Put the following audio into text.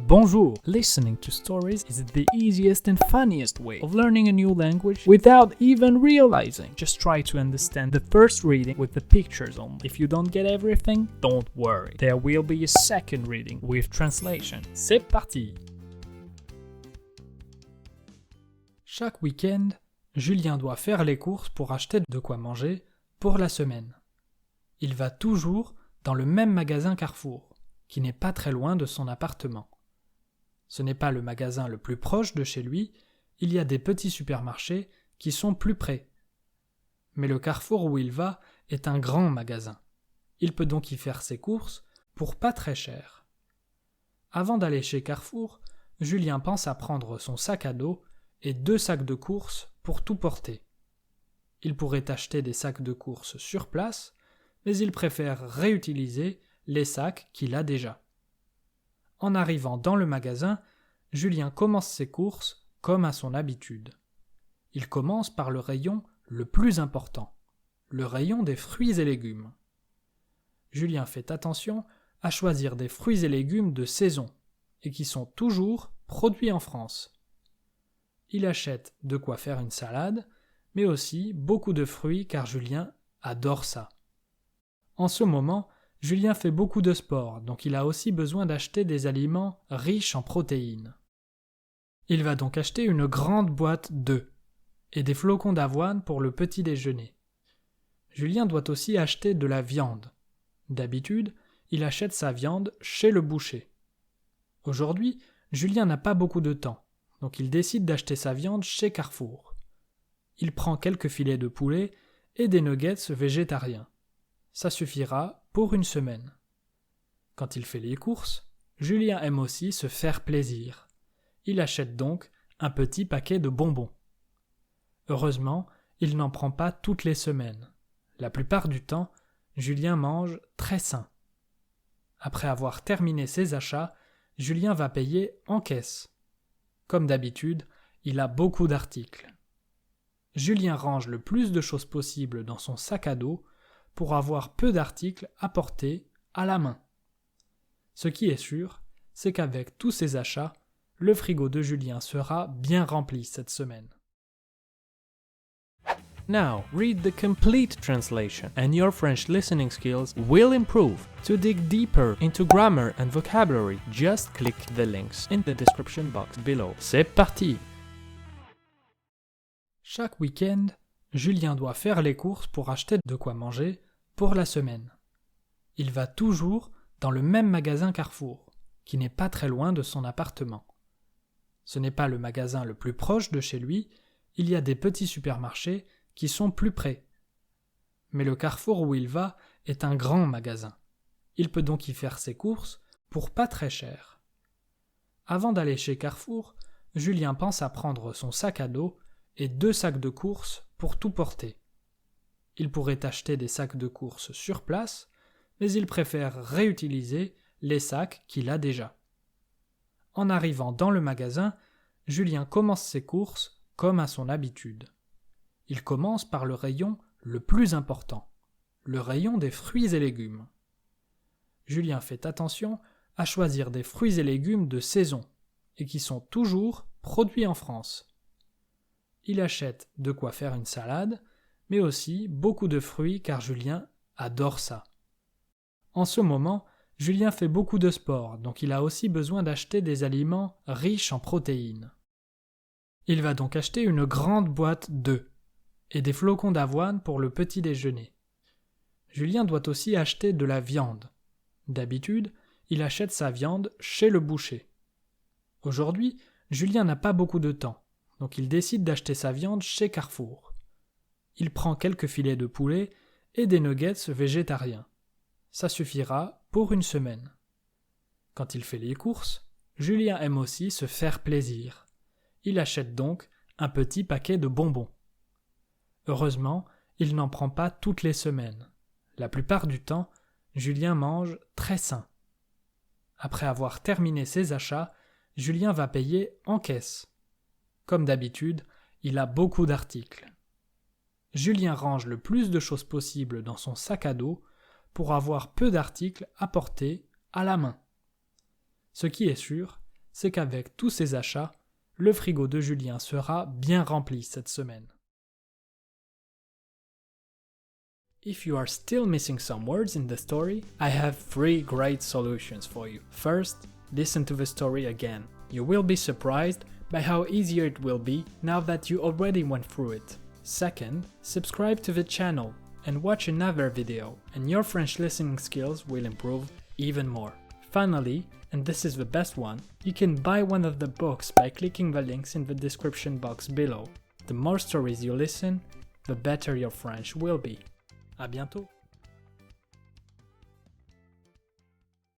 Bonjour! Listening to stories is the easiest and funniest way of learning a new language without even realizing. Just try to understand the first reading with the pictures only. If you don't get everything, don't worry. There will be a second reading with translation. C'est parti! Chaque week-end, Julien doit faire les courses pour acheter de quoi manger pour la semaine. Il va toujours dans le même magasin Carrefour, qui n'est pas très loin de son appartement. Ce n'est pas le magasin le plus proche de chez lui, il y a des petits supermarchés qui sont plus près. Mais le Carrefour où il va est un grand magasin. Il peut donc y faire ses courses pour pas très cher. Avant d'aller chez Carrefour, Julien pense à prendre son sac à dos et 2 sacs de courses pour tout porter. Il pourrait acheter des sacs de courses sur place, mais il préfère réutiliser les sacs qu'il a déjà. En arrivant dans le magasin, Julien commence ses courses comme à son habitude. Il commence par le rayon le plus important, le rayon des fruits et légumes. Julien fait attention à choisir des fruits et légumes de saison et qui sont toujours produits en France. Il achète de quoi faire une salade, mais aussi beaucoup de fruits car Julien adore ça. En ce moment, Julien fait beaucoup de sport, donc il a aussi besoin d'acheter des aliments riches en protéines. Il va donc acheter une grande boîte d'œufs et des flocons d'avoine pour le petit déjeuner. Julien doit aussi acheter de la viande. D'habitude, il achète sa viande chez le boucher. Aujourd'hui, Julien n'a pas beaucoup de temps, donc il décide d'acheter sa viande chez Carrefour. Il prend quelques filets de poulet et des nuggets végétariens. Ça suffira pour une semaine. Quand il fait les courses, Julien aime aussi se faire plaisir. Il achète donc un petit paquet de bonbons. Heureusement, il n'en prend pas toutes les semaines. La plupart du temps, Julien mange très sain. Après avoir terminé ses achats, Julien va payer en caisse. Comme d'habitude, il a beaucoup d'articles. Julien range le plus de choses possible dans son sac à dos pour avoir peu d'articles à porter à la main. Ce qui est sûr, c'est qu'avec tous ces achats, le frigo de Julien sera bien rempli cette semaine. Now, read the complete translation and your French listening skills will improve. To dig deeper into grammar and vocabulary, just click the links in the description box below. C'est parti! Chaque week-end, Julien doit faire les courses pour acheter de quoi manger pour la semaine. Il va toujours dans le même magasin Carrefour, qui n'est pas très loin de son appartement. Ce n'est pas le magasin le plus proche de chez lui, il y a des petits supermarchés qui sont plus près. Mais le Carrefour où il va est un grand magasin. Il peut donc y faire ses courses pour pas très cher. Avant d'aller chez Carrefour, Julien pense à prendre son sac à dos et 2 sacs de courses pour tout porter. Il pourrait acheter des sacs de courses sur place, mais il préfère réutiliser les sacs qu'il a déjà. En arrivant dans le magasin, Julien commence ses courses comme à son habitude. Il commence par le rayon le plus important, le rayon des fruits et légumes. Julien fait attention à choisir des fruits et légumes de saison et qui sont toujours produits en France. Il achète de quoi faire une salade, mais aussi beaucoup de fruits car Julien adore ça. En ce moment, Julien fait beaucoup de sport, donc il a aussi besoin d'acheter des aliments riches en protéines. Il va donc acheter une grande boîte d'œufs et des flocons d'avoine pour le petit déjeuner. Julien doit aussi acheter de la viande. D'habitude, il achète sa viande chez le boucher. Aujourd'hui, Julien n'a pas beaucoup de temps, donc il décide d'acheter sa viande chez Carrefour. Il prend quelques filets de poulet et des nuggets végétariens. Ça suffira pour une semaine. Quand il fait les courses, Julien aime aussi se faire plaisir. Il achète donc un petit paquet de bonbons. Heureusement, il n'en prend pas toutes les semaines. La plupart du temps, Julien mange très sain. Après avoir terminé ses achats, Julien va payer en caisse. Comme d'habitude, il a beaucoup d'articles. Julien range le plus de choses possible dans son sac à dos pour avoir peu d'articles à porter à la main. Ce qui est sûr, c'est qu'avec tous ces achats, le frigo de Julien sera bien rempli cette semaine. If you are still missing some words in the story, I have 3 great solutions for you. First, listen to the story again. You will be surprised by how easier it will be now that you already went through it. Second, subscribe to the channel and watch another video, and your French listening skills will improve even more. Finally, and this is the best one, you can buy one of the books by clicking the links in the description box below. The more stories you listen, the better your French will be. À bientôt!